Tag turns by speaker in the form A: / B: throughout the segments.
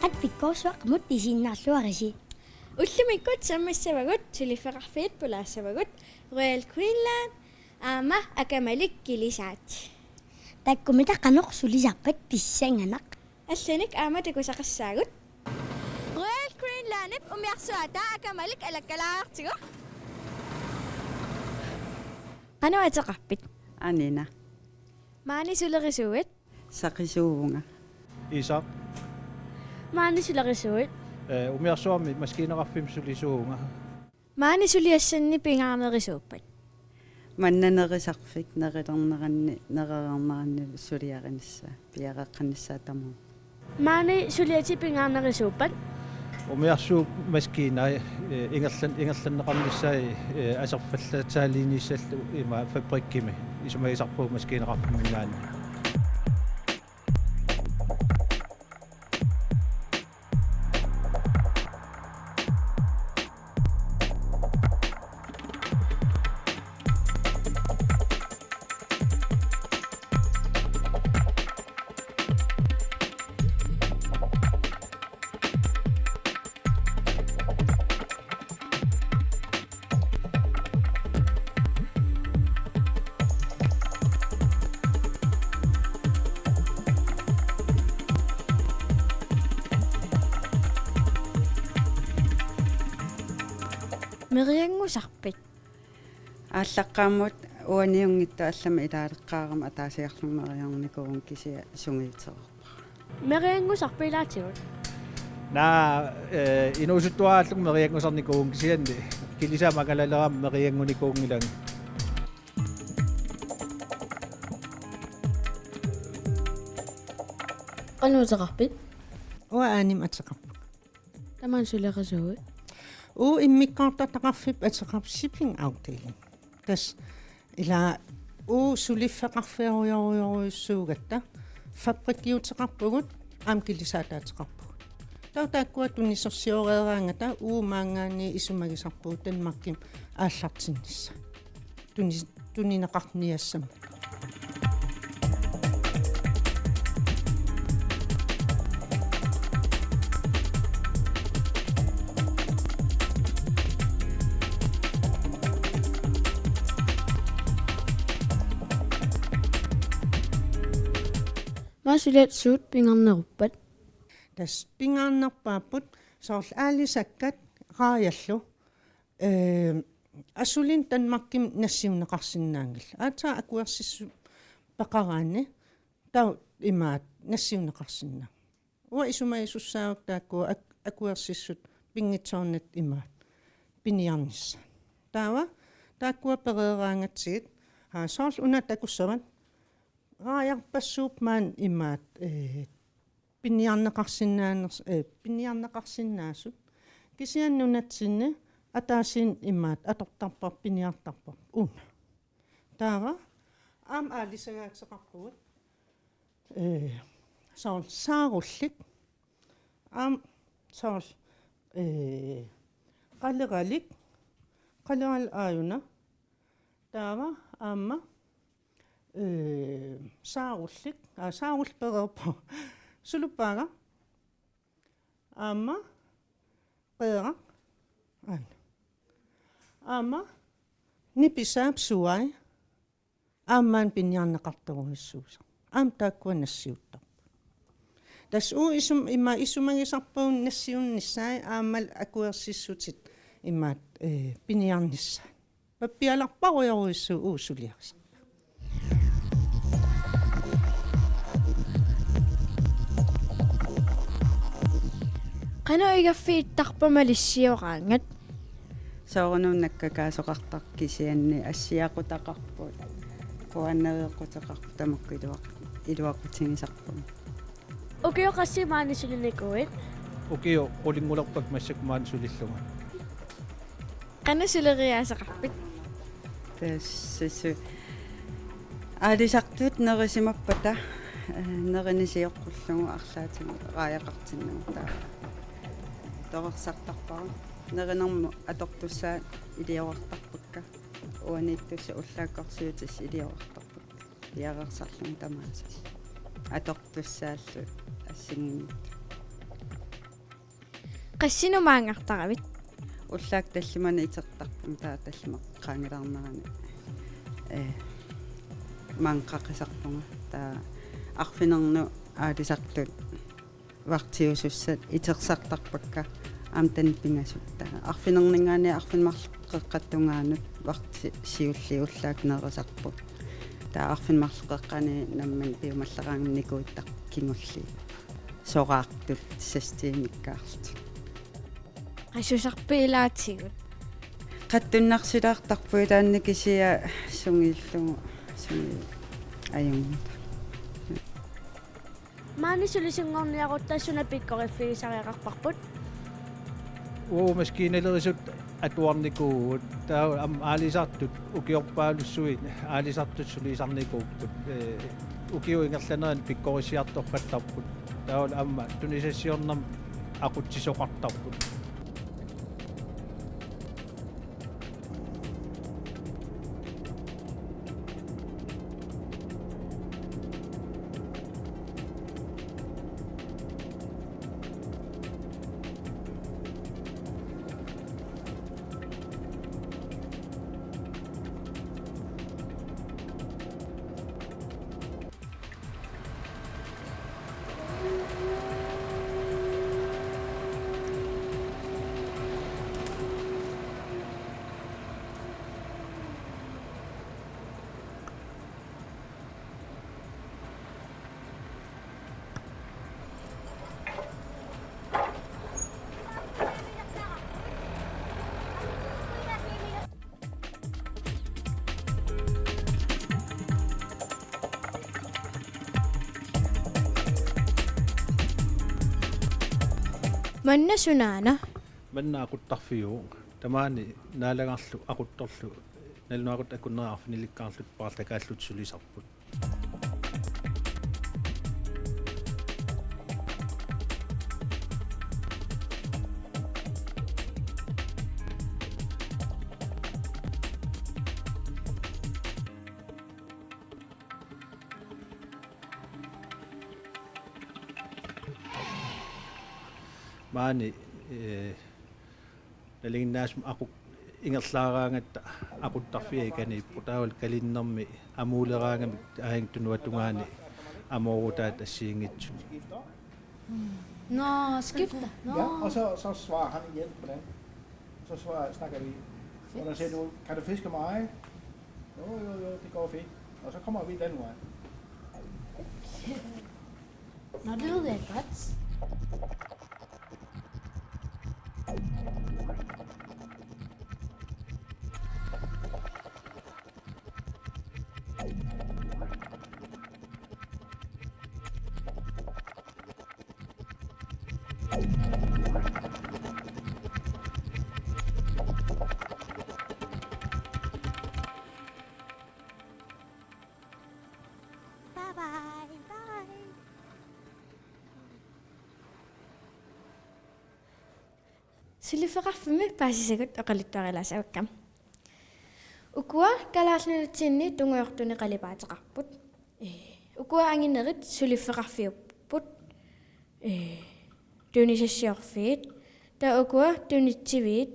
A: at pikkuussuaqmut isiinnaarluarisi
B: уллумиккут саммассавагут сулиффеқарфиит пулаассавагут Royal Queensland аама акамалик килисаат
A: таккумита канорсулисарпат писсанганақ
B: алланик аама такусақассаагут Royal Queensland умиарсуата акамалик алаккалаартигу ануатеқарпит
C: анина
B: маани сулерисуит
C: сақисуувнга
D: Isak.
B: маани сулерисуит
D: Umiarsuarmi maskiineqarfim sulisuunga.
B: маани сулиассанни пингаарнерисууппат
C: маннанерисарфик нерилернеранни нерерернеранни сулиаринисса пиареққаниссаатаму
B: маани сулиати пингаарнерисууппат
D: Umiarsuup maskiinai ingerlanneqarnissai aserfallataaliinissallu ima fabrikkimi isumagisarpuu maskiineqarfimmingaani.
B: мериангусарпит
C: ааллаққааммут уаниунгитта аллама илаалеққаарама атаасиарлуммериарникуун кисия сунгиитерерпа
B: мериангусарпилаатигут
D: Na inuusuttuaalluq meriangusarnikuun kisianni kilisaamakalaleram meriangunikuungilang.
B: qanutaqarpit
E: uaanim ataqarp
B: taman sulerisuut
E: immiqqaartataqarfip ataqarp shipping afdeling tas ila suliffeqarfiaruyoruissuugatta fabrikkiuteqarpugut aamkilisaataataqarpu tautakkua tunnisorsioreeraangata maangaani isumagisarpuut tanmarkim aallartinnissa tunnineqarniassam
B: maasuliat suut pingarneruppat
E: tas pingaarnerpaapput soorl aalisakkat raajallu asulin tanmarkim nassiuneqarsinnaangilla aataa akuersissu paqaraanni tau imaat nassiuneqarsinna ua isumaisussaauk taakkua akuersissut pingitsoornat imaat piniarnissa taawa taakkua pereeraangatsigit soorl una takussavat raajarpassuup maan imaat piniarneqarsinnaasut kisiannunatsinne ataasin imaat atortarpar piniartarpar una taava aam aalisagaatseqarpugut soorl saarullik aam soorl qaleralik qaleral aayuna taava aamma saarullik saarulpereerpa sulupaaga aamma peera aamma nipisaap suai aammaan pinniarneqartoruissuusa aam taakkua nassiuttarpa tas isumagisarpuun nassiunnissaai aammal akuersissutit imaat piniarnissa pappialarparuyoruissuu uusuliarisa
B: qanu igaffiittarpamalissiuqaangat
C: соорнууннаккакаасоқартар кисианни ассиақутақарпут қуаннереққутеқартамакку илуақутингисарпу
B: ukioqassi maani sulinikuit
D: Ukio qulingulerpak massakmaan sulillunga.
B: qanu suleriaasaqarpit
C: тассасу аалисартут нерисимаппата неринисиоққуллугу арлаатиги рааяқартиннаму таа торерсартарпара неринерму атортуссаат илиоартарпакка уаниттусса уллааккорсиутис илиоартарпак пиарерсарлун тамаасас атортуссааллу ассигинник
B: qassinumaangartaravit
C: уллаак таллимани итертарпун таа таллимақ qaangilarnerani маанқақисарпунга таа арфинерну аалисартут вартиусуссат итерсартарпакка амтан пингасут таа арфинернингаани арфинмарлеққаттунгаанут варти сиуллиуллаак нерисарпут таа арфинмарлеққани намман пиумаллераангникууттар кингулли сораартут састиимиккаарлут
B: qasusarpiilaatigut
C: qattunnarsilaartarpui taanna kisia sungiillugu sungi ajungut
B: maanissulisungorniaquttasuna pikkorifigisariaqarparput
D: maskiinalerisut atuarnikuut taa am aalisartut ukiorpaalussuit aalisartut suliisarnikuupput ukiu ingerlaneran pikkorisiartorrattarput taul amma tunisasiornam aqutsisoqartarput
B: mannasunaana
D: manna aquttarfiu tamaani naalagarlu aquttorlu nalnuaqut akunnerarfinilikkaarlut paartakaallut sulisarput maani nalinginnaasum aquk ingerlaaraangatta aquttarfia kaniippu taawal kalinnermi amuuleraangamik aangtunuatungaani amorutaat assiingitsut
B: Nå, skifter. Nå.
F: Ja, og så svarer han igen på den. Snakker vi. Og der siger du, kan du fiske mig? Jo, det går fint. Og så kommer vi den vej.
B: Nå, det ved jeg godt. Silifaqarfimi paasisagut oqalittuarilaasavakkam. Ukua kalaalnalutsinni tunguyortuni qalipaateqarput. Ukua anginerit sulifaqarfiupput. Tunisasiorfiit. Ta ukua tunitsiviit.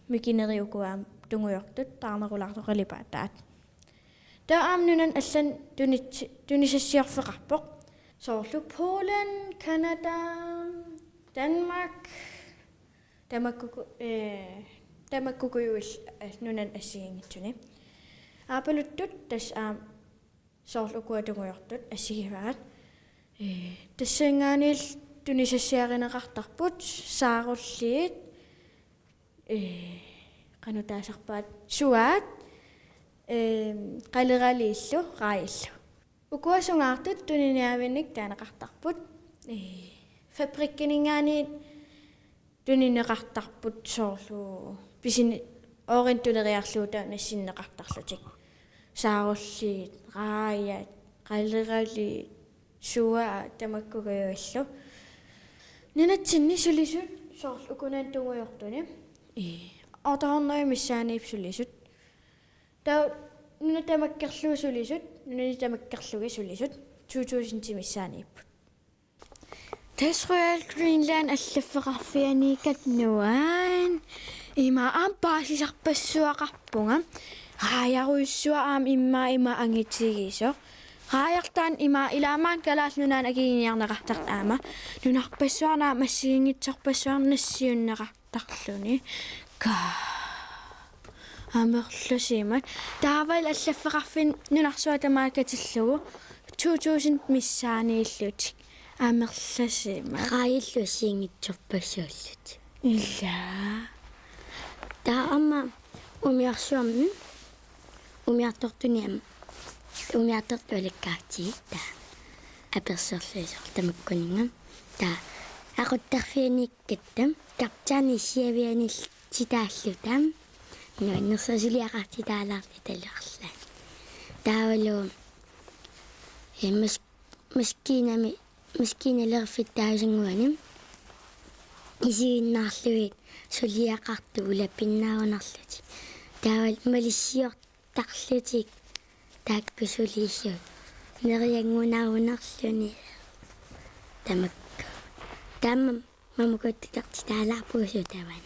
B: Mikineri ukua tunguyortut taarnerulartu qalipaataat. Ta aamnunan allan tunisasiorfiqarpoq. Soorlu Polen, Canada, Danmark Danmarkkukujuil nunan assiingitsuni aapaluttut tas soorlukuatunguyortut assigivaat tassangaanil tunisassiarineqartarput saarulliit qanutaasarpaat suaat qaliraliillu raillu ukuasungaartut tuniniavinnik taanaqartarput fabrikkiningaani tunineqartarput soorlu pisini orintuleriarluuta nassinneqartarlutik saarulliit raayat qaliraliit suaa tamakkugajuallu ninatsinni sulisut soorlu ukunan tunguyortuni ortornoi missaaniip sulisut ta nuna tamakkerluu sulisut nuni tamakkerlugi sulisut 2000 missaaniip Royal Greenland аллаффеқарфианикат нуаан има паасисарпассуақарпунга раяруиссуа имма ангитсигисо раяртаан има иламаан калаалнунаан агигиниарнеқартарт аама нунарпассуарнаа массигингитсарпассуарнассиуннеқартарлуни ка амерлусимат таавал аллаффеқарфин нунарсуа тамаакатиллугу 2000 миссаанииллутик амерласима
A: Раиллусингитсорпассуаллут.
B: илла
A: Таама умиарсуамми умиартортуниам умиартортуаликкаати таа аперсерлисор тамаккунинга таа aquttarfianikkatam tartaani siavianil titaallutam nuannersasiliaqarti taalaarli taluarlaan taavalu maskiinalerfittaasunguanim isiginnaarluit suliaqartu ulapinnaarunarluti taaval malissiortarlutik taakkusuliissuut neriangunaarunerluni tamakka tamma mamukuttitarti taalaarpuusu tavan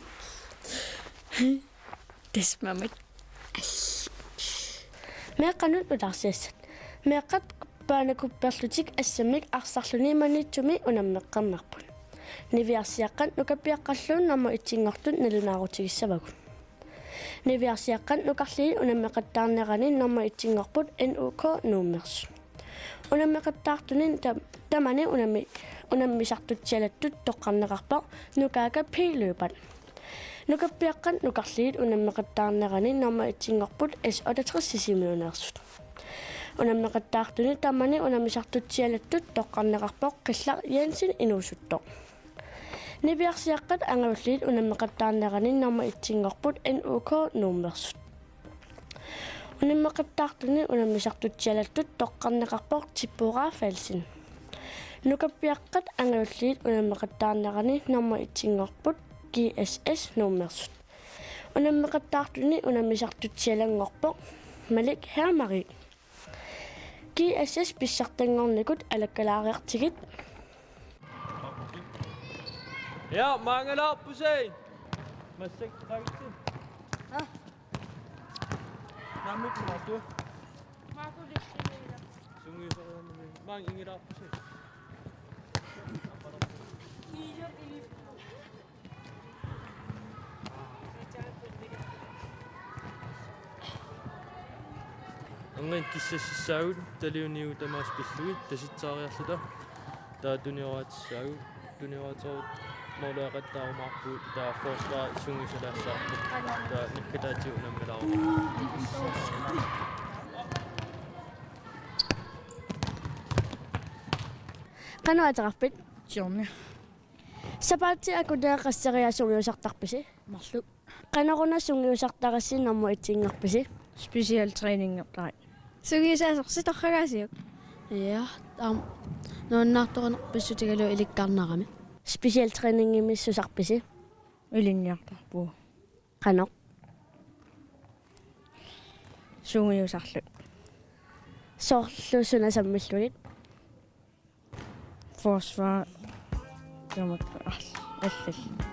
B: тасмамат меққанут уларсиассат меққат паанакупперлутик ассамик арсарлуни манитсуми унаммеққарнарпут нивиарсиаққат нукаппиаққаллуун намма итсингортут налунаарутигиссавагу нивиарсиаққат нукарлии унаммеқаттаарнерани намма итсингорпут НУК нууммерсу унаммеқаттаартунин тамани унаммисартутсиалаттут тоққарнеқарпа нукаага пилуупат нукаппиаққат нукарлиит унаммеқаттаарнерани намма итсингорпут S68-сисимиунеерсут унаммеқаттаартуни тамани унаммисартутсиалаттут тоққарнеқарпоқ қиллар Янсин инуусутто нивиарсиаққат ангавлиит унаммеқаттаарнерани намма итсингорпут НУК нууммерсут унаммеқаттаартуни унаммисартутсиалаттут тоққарнеқарпоқ типпуraa фалсин нукаппиаққат ангавлиит унаммеқаттаарнерани намма итсингорпут GSS нууммерсут унаммеқаттаартуни унаммисартутсиалангорпоқ малик Hermari GSS писсартангорникут алаккалаариартигит
G: Ja, mangelarpusen. Massik traksin. Namut matu.
B: Maku dikkineera
G: Sungi sarana mang ingirappusen. Ongan kissassaud taliuniu tamas pilluit tasitsaariarluta taatunioraatsaagu tunioraatorut mooluaqattaarumarpuut taa forsvar sungisalaassaarput taa nikkataatiunammalaaru
B: qanaataqarpit
H: Journey.
B: sapaati akudeeqassariaasuriusartarpisi
H: Marlu.
B: qanaruna sungiusartarassi nammu itsingarpisi
H: Special training apply. Sugisaasarsitorragaasiuk.
I: Ja, nuannaartoqanerpissutigalu ilikkaarnarami.
B: special training imissusarpisi
H: Ilinniartarpuu.
B: qanoq
H: Sugiusarlu.
B: soorlusuna sammalluit
H: Forsvar. Jamakka allal.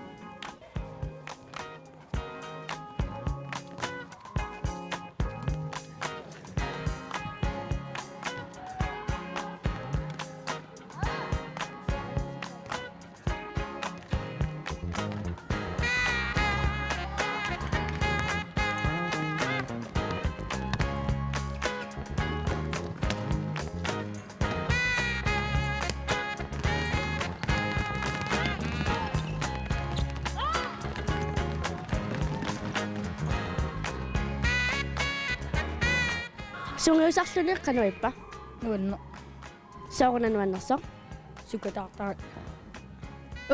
B: sungiusarluni qanuippa
H: Nuunno.
B: soornanuannarsoq
H: Sukataartarat.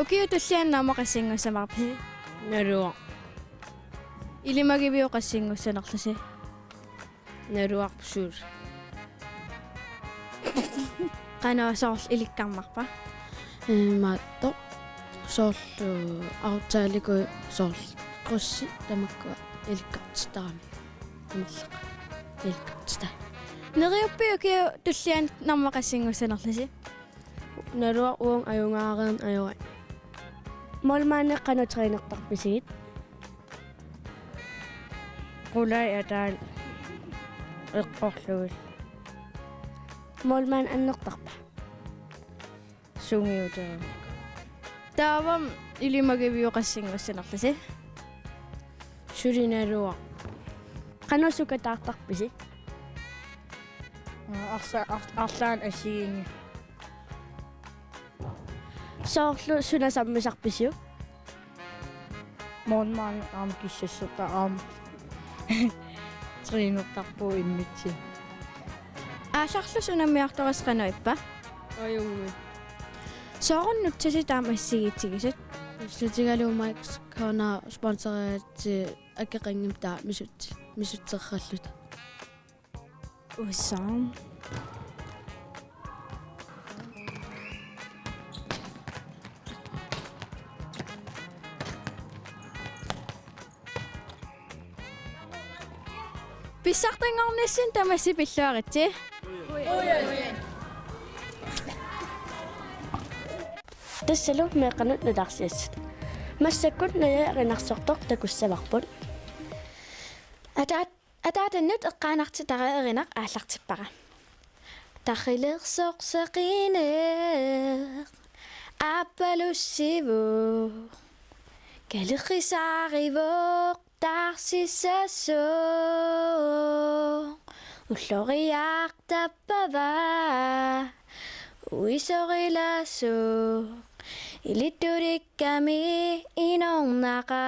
H: Ukiutulliannaama qassinngussamarpisi.
I: Narua.
H: Ilimagivio qassinngussanerlasi.
I: Naruarpsuut.
H: Qanaasarl ilikkarmarpa.
I: Maatto. Soorlu autaaliku soorl qussi tamakkua ilikkartitaami. Amerleqa. Ilikkartita.
H: Neriuppi ukiutullian narma qassinngussanerlasi.
I: Naruaq uang ayungaaran ayuai.
B: Molmaane qanuterinertarpisigit.
H: Qulai ataal eqqorlugus
B: Molmaan annertarpa.
H: sungiutera. Taavam ilimagivioqassingussinerlasi.
I: Suli naruaq.
B: Qanussukataartarpisi.
H: Arlaan assigingi.
B: Soorlu sunasammisarpisiu.
H: Monmaan aam kissassota aam triinertarpu immitsi. Аасарлу сунаммиарторас канаиппа.
I: Ayungui.
H: Соорнутсаси таамассигитсигисат.
I: Slutigaluumaaks kona sponsoreet akkeqingim taa misutserrallut.
H: Ussaan. Pissartanngornissin tamassi pilluaritsi.
B: Tassalu meeqanut natarsiassut. Massakut najaerinarsortor takussavarput.
H: Ataatannut eqqaanartitaraerinaq aallartippaqa. Taqilersorsaqineq appalussivu kalirrisaarivoq tarsissasso ulloriartappava uisorilasso iliturikkami inornaqa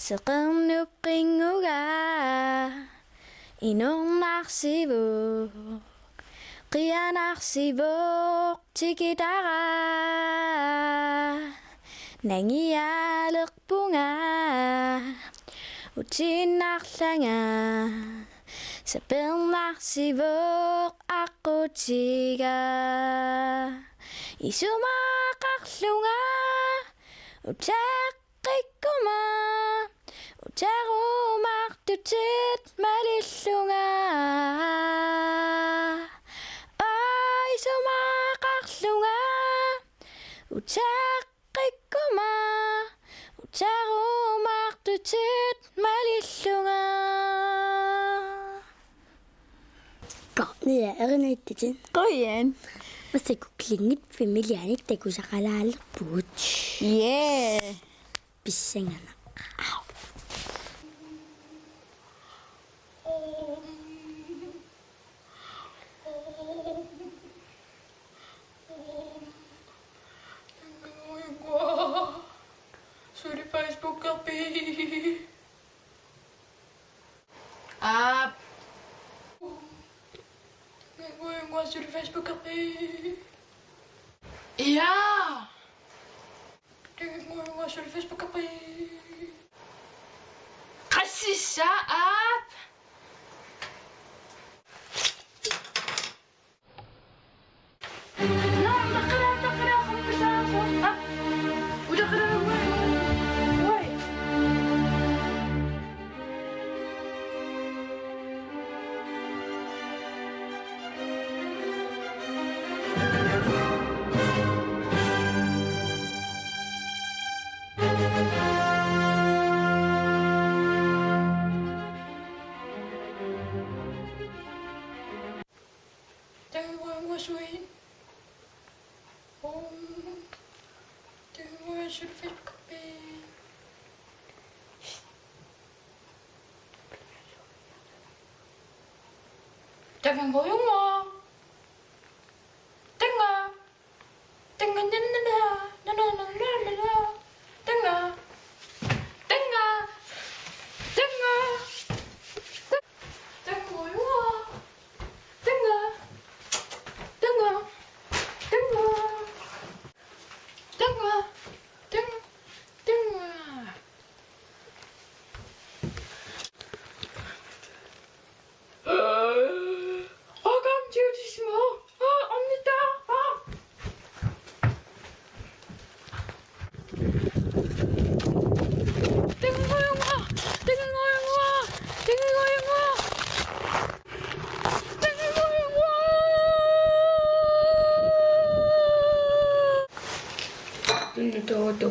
H: seqernuqqinguga inornarsivu qianarsivoq tikitara nangialerpunga utinnarlanga sapernarsivoq aqutiga isumaqarlunga utaqikkuma utarumartutit malillunga isumaqarlunga utaqikkuma utarumartutit malillunga.
A: Qarnia erinaittatin.
H: Qoyan.
A: Massakuklingit familiaanit takusaqalaallerpugut.
H: Yeah.
A: Pissangana.
J: Sorry Facebook kapi. Gue sur Facebook kapi. Iya. Gue sur Facebook kapi. Kasih saat. Jangan goyang lo. Tengah. Tengah nana. Tengah. Tengah. Tengah. Jangan goyang lo. Tengah. Tengah. Tengah. Tengah. Tengah.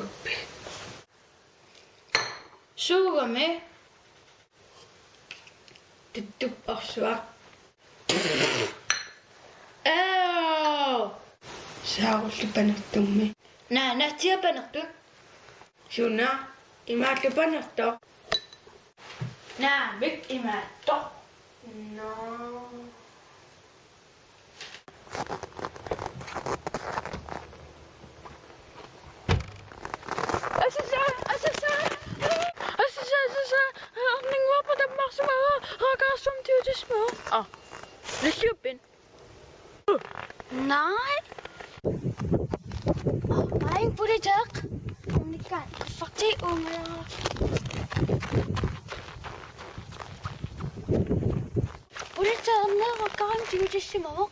J: Suppi. Suugami. Tuttup orsua. Saarullupanertummi. Naatiapanertun. Suna imaallupanertoq. Naamik imaattoq. No.
H: Nej. Nej, på det tak. Om det kan fortælle om det. På det tak, når jeg kan til det små.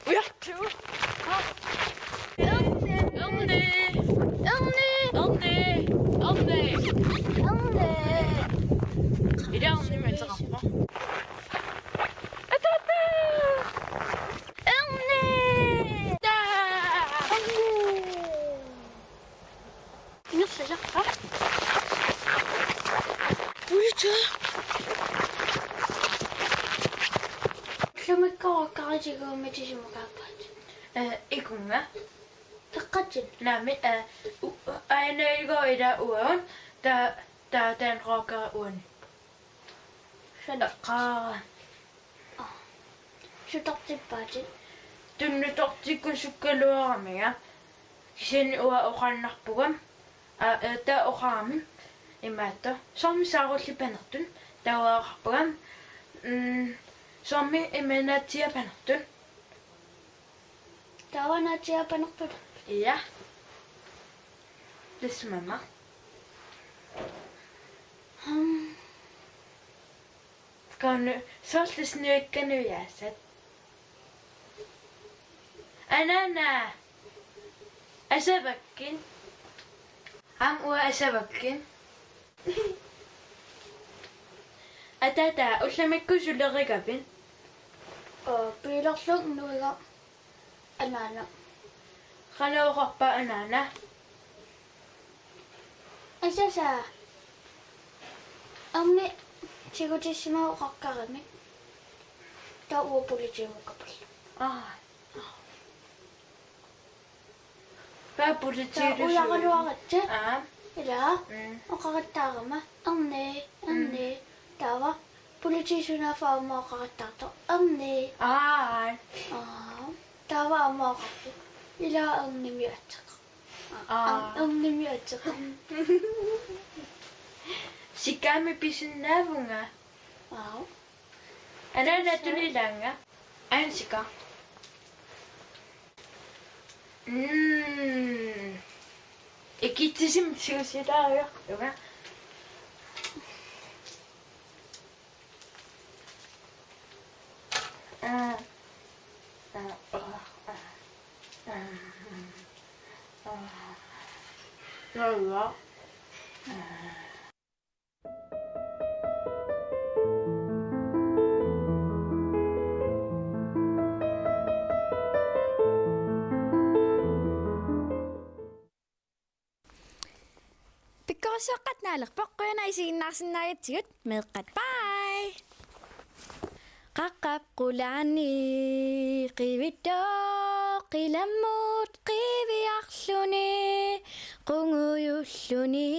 H: Ja, tror.
J: Ikunga. Takkatin. Nami aina ilgo ida uon. Da den roka uon. Shadaka.
H: Shutaqtippaati.
J: Tunnu tortikun sukkaluaramia. Sin uа oqannarpugam. Ta oqaami. Imaatta. Sommi saarullipanertun. Tauaaqarpugam. Sommi imanatiapanertun.
H: Tauanaatiapanertun.
J: Ja. Das mamma. Kan soltes nu ikke nu jasat. Anana. Asabakin. Ua asabakin. Atata ullamikku sulerigapin.
H: Piilerlung nuiga. Anana.
J: Qanaoqarpa anana.
H: Asasa. Amni sigutissima oqaqqarami. Ta uapolitimukkapal.
J: Paapulitiilu.
H: Uyaqaluaqatsa. Ila. Oqaqattaarama. Arni. Tawa. Politisuna faama oqaqattaarto. Arni. Tawa amaaqartu. Ila arnimiataq. Arnimiataq.
J: Sikami pisinnaavunga. Anana tulilanga. Ansika. Ikittisim siusilaaria. Yuga. Ja.
H: Pikkossoqqatnaalerpoqqoyanaisiinnaarsinnaayatsigут meeqqat bye. Qaqqapqulaani qivittoq qilammut qiviarluni qungujulluni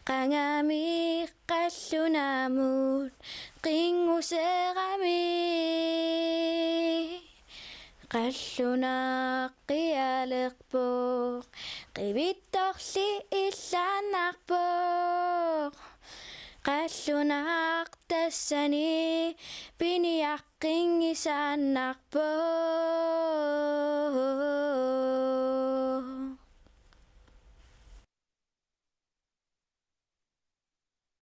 H: qangami qallunaamut qinguseerami qallunaaqqialerpoq qivittorli illaanarpoq qallunaaq tassani piniaqqingisaannarpoq.